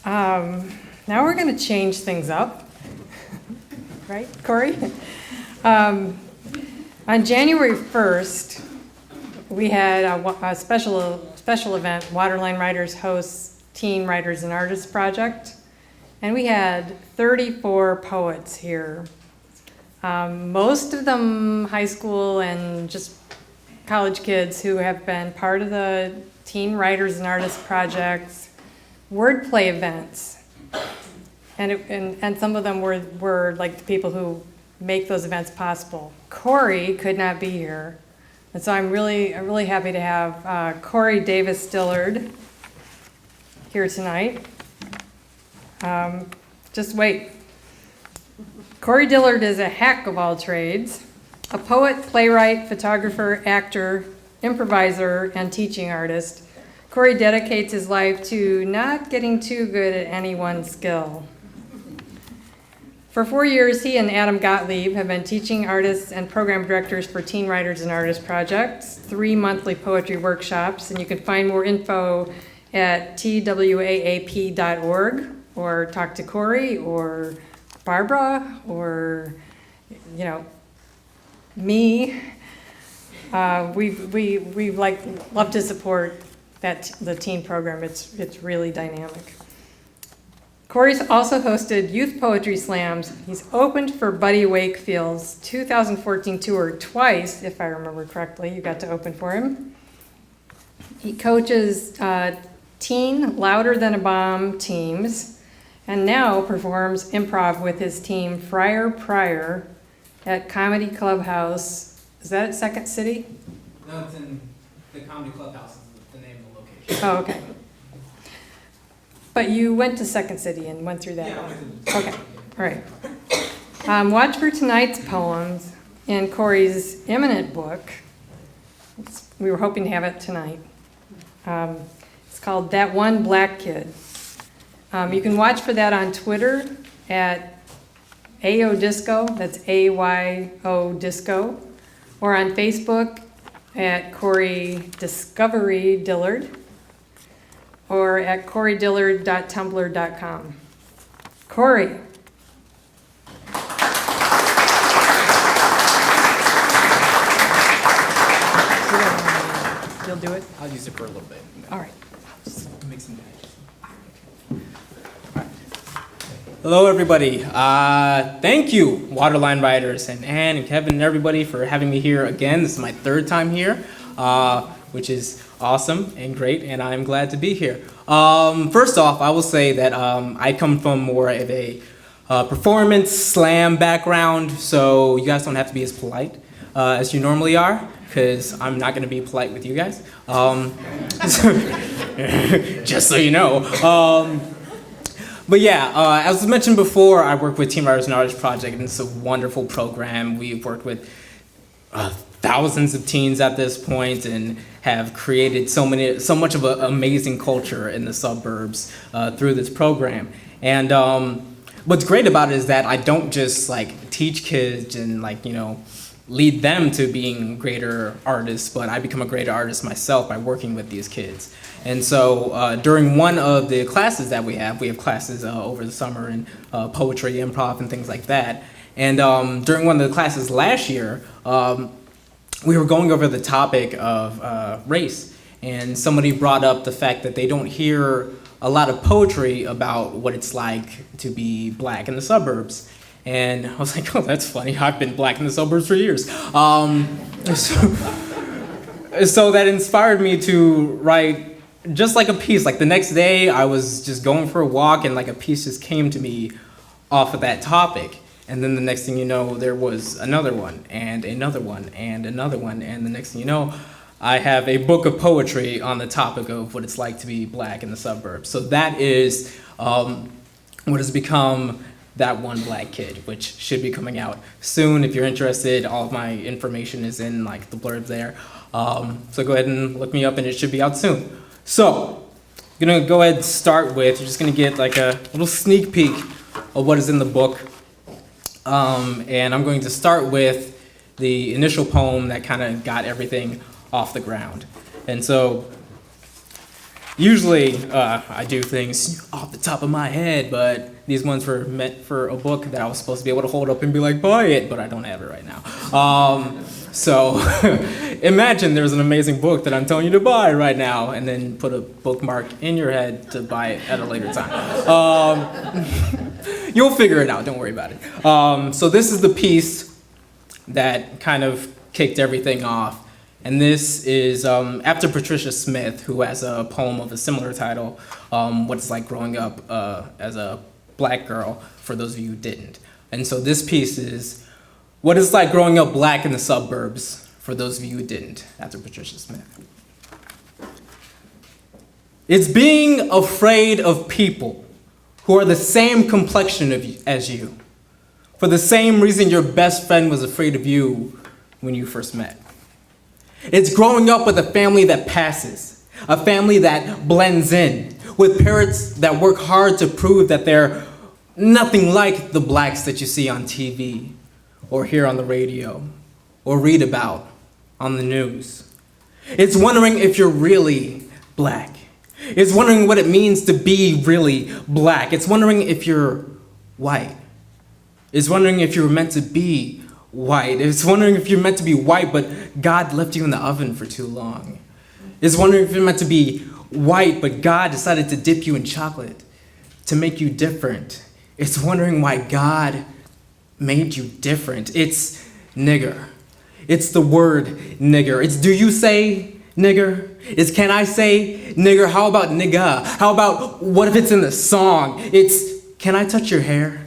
Now we're going to change things up, right, Corey? On January 1st, we had a special event. Waterline Writers hosts Teen Writers and Artists Project, and we had 34 poets here. Most of them high school and just college kids who have been part of the Teen Writers and Artists Project's wordplay events. And some of them were like the people who make those events possible. Corey could not be here. And so I'm really happy to have Corey Davis Dillard here tonight. Just wait. Corey Dillard is a hack of all trades, a poet, playwright, photographer, actor, improviser, and teaching artist. Corey dedicates his life to not getting too good at any one skill. For 4 years, he and Adam Gottlieb have been teaching artists and program directors for Teen Writers and Artists Projects, 3 monthly poetry workshops, and you can find more info at twaap.org, or talk to Corey or Barbara or, me. We love to support the teen program. It's really dynamic. Corey's also hosted youth poetry slams. He's opened for Buddy Wakefield's 2014 tour twice, if I remember correctly. You got to open for him. He coaches teen Louder Than a Bomb teams, and now performs improv with his team Friar Pryor at Comedy Clubhouse. Is that at Second City? No, it's in the Comedy Clubhouse is the name of the location. Oh, okay. But you went to Second City and went through that? Yeah, Okay, all right. Watch for tonight's poems in Corey's imminent book. We were hoping to have it tonight. It's called That One Black Kid. You can watch for that on Twitter at AO Disco, that's AYO Disco, or on Facebook at Corey Discovery Dillard, or at corydillard.tumblr.com. Corey. You'll do it? I'll use it for a little bit. All right. Just make some magic. Hello, everybody. Thank you, Waterline Writers, and Ann and Kevin and everybody for having me here again. This is my 3rd time here, which is awesome and great, and I'm glad to be here. First off, I will say that I come from more of a performance slam background, so you guys don't have to be as polite as you normally are, because I'm not going to be polite with you guys. Just so you know. But yeah, as mentioned before, I work with Teen Writers and Artists Project, and it's a wonderful program. We've worked with thousands of teens at this point and have created so much of an amazing culture in the suburbs through this program. And what's great about it is that I don't just teach kids and lead them to being greater artists, but I become a greater artist myself by working with these kids. And so during one of the classes that we have classes over the summer in poetry, improv, and things like that. And during one of the classes last year, we were going over the topic of race. And somebody brought up the fact that they don't hear a lot of poetry about what it's like to be black in the suburbs. And I was like, oh, that's funny. I've been black in the suburbs for years. So that inspired me to write just a piece. The next day, I was just going for a walk, and a piece just came to me off of that topic. And then the next thing you know, there was another one, and another one, and another one. And the next thing you know, I have a book of poetry on the topic of what it's like to be black in the suburbs. So that is what has become That One Black Kid, which should be coming out soon. If you're interested, all of my information is in the blurb there. So go ahead and look me up, and it should be out soon. So I'm gonna go ahead and start with, you're just gonna get a little sneak peek of what is in the book. And I'm going to start with the initial poem that kind of got everything off the ground. And so Usually, I do things off the top of my head, but these ones were meant for a book that I was supposed to be able to hold up and be like, buy it, but I don't have it right now. So imagine there's an amazing book that I'm telling you to buy right now, and then put a bookmark in your head to buy it at a later time. You'll figure it out, don't worry about it. So this is the piece that kind of kicked everything off. And this is after Patricia Smith, who has a poem of a similar title, What It's Like Growing Up as a Black Girl, for those of you who didn't. And so this piece is What It's Like Growing Up Black in the Suburbs, for those of you who didn't, after Patricia Smith. It's being afraid of people who are the same complexion as you, for the same reason your best friend was afraid of you when you first met. It's growing up with a family that passes, a family that blends in, with parents that work hard to prove that they're nothing like the blacks that you see on TV, or hear on the radio, or read about on the news. It's wondering if you're really black. It's wondering what it means to be really black. It's wondering if you're white. It's wondering if you were meant to be white. It's wondering if you're meant to be white, but God left you in the oven for too long. It's wondering if you're meant to be white, but God decided to dip you in chocolate to make you different. It's wondering why God made you different. It's nigger. It's the word nigger. It's do you say nigger? It's can I say nigger? How about nigga? How about what if it's in the song? It's can I touch your hair?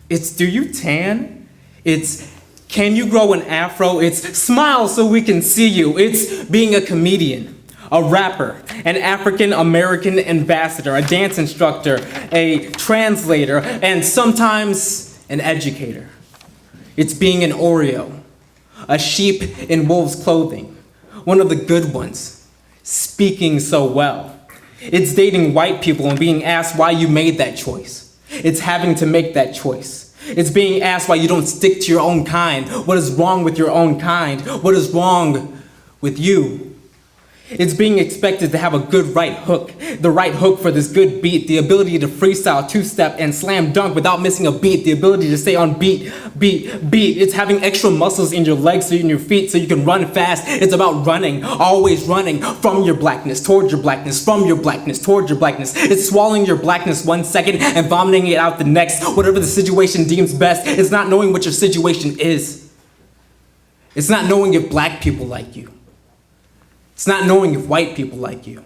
It's do you tan? It's can you grow an afro? It's smile so we can see you. It's being a comedian, a rapper, an African-American ambassador, a dance instructor, a translator, and sometimes an educator. It's being an Oreo, a sheep in wolf's clothing, one of the good ones, speaking so well. It's dating white people and being asked why you made that choice. It's having to make that choice. It's being asked why you don't stick to your own kind. What is wrong with your own kind? What is wrong with you? It's being expected to have a good right hook, the right hook for this good beat, the ability to freestyle, two-step, and slam dunk without missing a beat, the ability to stay on beat. It's having extra muscles in your legs and your feet so you can run fast. It's about running, always running from your blackness, towards your blackness, from your blackness, towards your blackness. It's swallowing your blackness 1 second and vomiting it out the next, whatever the situation deems best. It's not knowing what your situation is. It's not knowing if black people like you. It's not knowing if white people like you.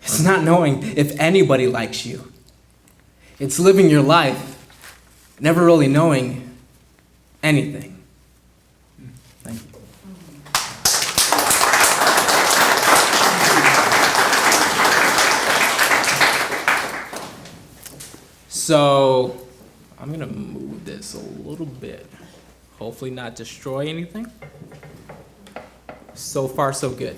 It's not knowing if anybody likes you. It's living your life, never really knowing anything. Thank you. So, I'm gonna move this a little bit. Hopefully not destroy anything. So far, so good.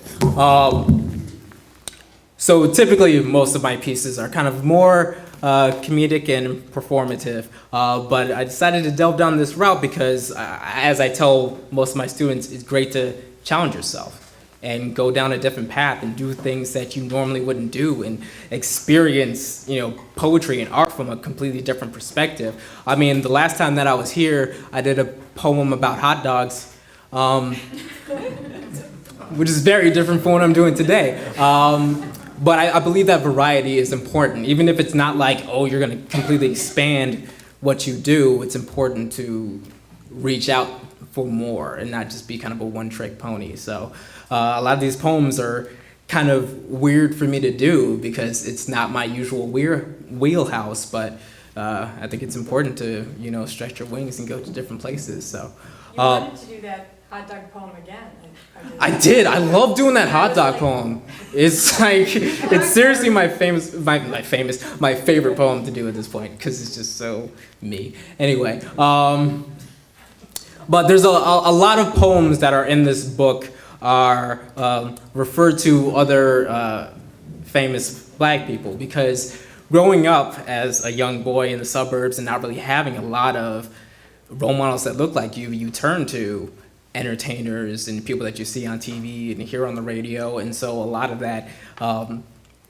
So typically, most of my pieces are kind of more comedic and performative, but I decided to delve down this route because, as I tell most of my students, it's great to challenge yourself and go down a different path and do things that you normally wouldn't do and experience, poetry and art from a completely different perspective. I mean, the last time that I was here, I did a poem about hot dogs. Which is very different from what I'm doing today. But I believe that variety is important. Even if it's not like, oh, you're gonna completely expand what you do, it's important to reach out for more and not just be kind of a one-trick pony. So a lot of these poems are kind of weird for me to do because it's not my usual wheelhouse, but I think it's important to, stretch your wings and go to different places, so. You wanted to do that hot dog poem again. I did. I love doing that hot dog poem. It's like, it's seriously my favorite poem to do at this point because it's just so me. Anyway, but there's a lot of poems that are in this book are referred to other famous black people because growing up as a young boy in the suburbs and not really having a lot of role models that look like you turn to entertainers and people that you see on TV and hear on the radio, and so a lot of that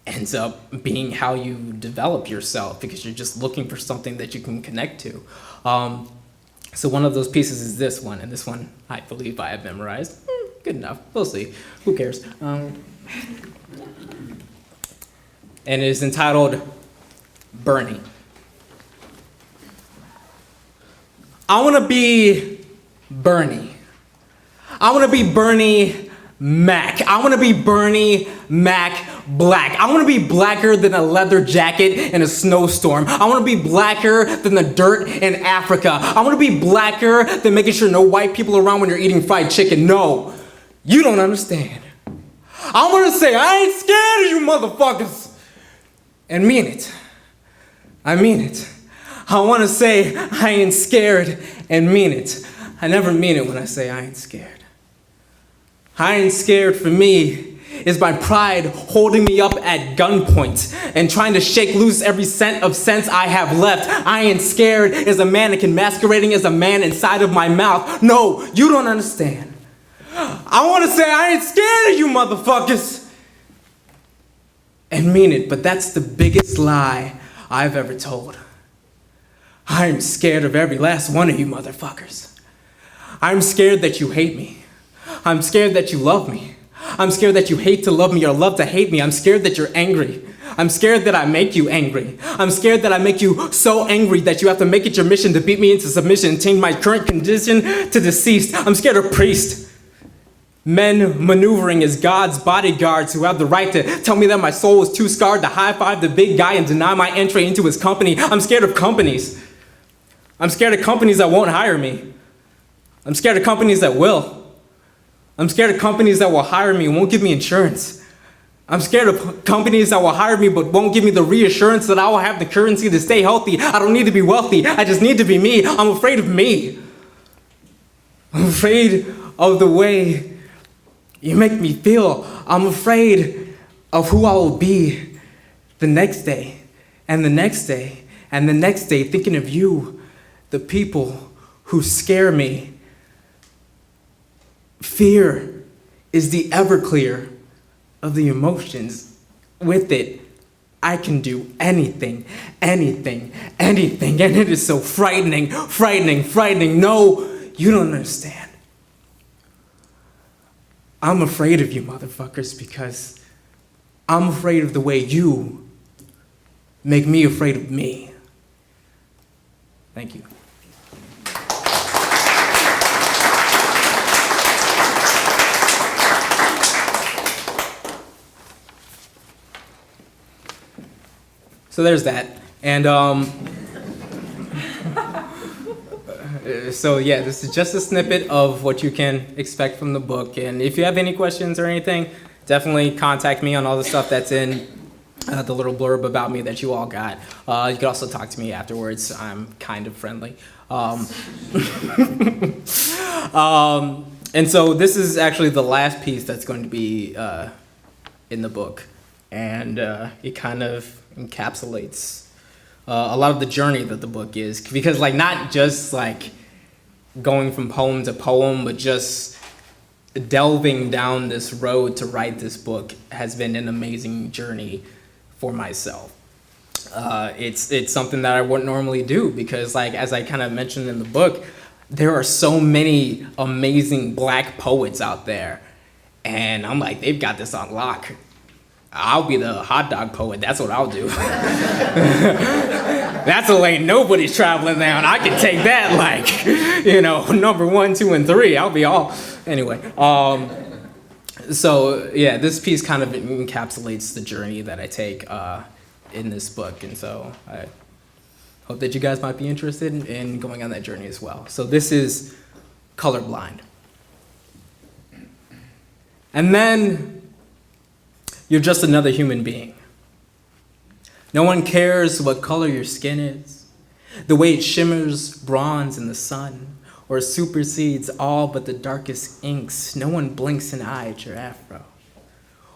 ends up being how you develop yourself, because you're just looking for something that you can connect to. So one of those pieces is this one, and this one I believe I have memorized. Good enough. We'll see. Who cares? And it is entitled Bernie. I want to be Bernie. I want to be Bernie Mac. I want to be Bernie Mac Black. I want to be blacker than a leather jacket in a snowstorm. I want to be blacker than the dirt in Africa. I want to be blacker than making sure no white people around when you're eating fried chicken. No, you don't understand. I want to say, I ain't scared of you motherfuckers. And mean it. I mean it. I want to say, I ain't scared, and mean it. I never mean it when I say I ain't scared. I ain't scared for me is my pride holding me up at gunpoint and trying to shake loose every cent of sense I have left. I ain't scared is a mannequin masquerading as a man inside of my mouth. No, you don't understand. I want to say I ain't scared of you motherfuckers and mean it, but that's the biggest lie I've ever told. I'm scared of every last one of you motherfuckers. I'm scared that you hate me. I'm scared that you love me. I'm scared that you hate to love me or love to hate me. I'm scared that you're angry. I'm scared that I make you angry. I'm scared that I make you so angry that you have to make it your mission to beat me into submission and change my current condition to deceased. I'm scared of priests. Men maneuvering as God's bodyguards who have the right to tell me that my soul is too scarred to high-five the big guy and deny my entry into his company. I'm scared of companies. I'm scared of companies that won't hire me. I'm scared of companies that will. I'm scared of companies that will hire me and won't give me insurance. I'm scared of companies that will hire me but won't give me the reassurance that I will have the currency to stay healthy. I don't need to be wealthy. I just need to be me. I'm afraid of me. I'm afraid of the way you make me feel. I'm afraid of who I will be the next day and the next day and the next day, thinking of you, the people who scare me. Fear is the Everclear of the emotions. With it, I can do anything, anything, anything, and it is so frightening, frightening, frightening. No, you don't understand. I'm afraid of you motherfuckers because I'm afraid of the way you make me afraid of me. Thank you. So there's that. And so yeah, this is just a snippet of what you can expect from the book. And if you have any questions or anything, definitely contact me on all the stuff that's in the little blurb about me that you all got. You can also talk to me afterwards. I'm kind of friendly. And so this is actually the last piece that's going to be in the book. And it kind of encapsulates a lot of the journey that the book is, because like not just like going from poem to poem, but just delving down this road to write this book has been an amazing journey for myself. It's something that I wouldn't normally do because, like, as I kind of mentioned in the book, there are so many amazing Black poets out there, and I'm like, they've got this on lock. I'll be the hot dog poet. That's what I'll do. That's a lane nobody's traveling down. I can take that, like, you know, number 1, 2, and 3. I'll be all, anyway. So yeah, this piece kind of encapsulates the journey that I take in this book, and so I hope that you guys might be interested in going on that journey as well. So this is Colorblind. And then you're just another human being. No one cares what color your skin is, the way it shimmers bronze in the sun, or supersedes all but the darkest inks. No one blinks an eye at your afro,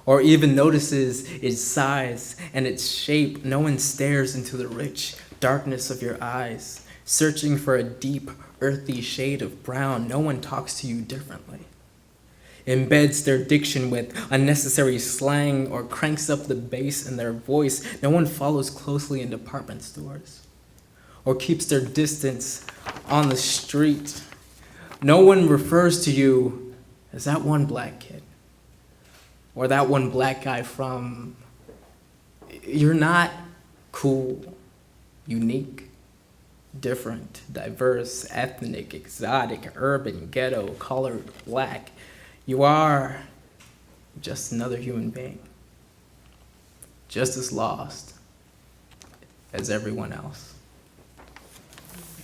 or even notices its size and its shape. No one stares into the rich darkness of your eyes, searching for a deep, earthy shade of brown. No one talks to you differently. embeds their diction with unnecessary slang, or cranks up the bass in their voice. No one follows closely in department stores or keeps their distance on the street. No one refers to you as that one black kid or that one black guy from. You're not cool, unique, different, diverse, ethnic, exotic, urban, ghetto, colored, black. You are just another human being, just as lost as everyone else.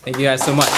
Thank you guys so much.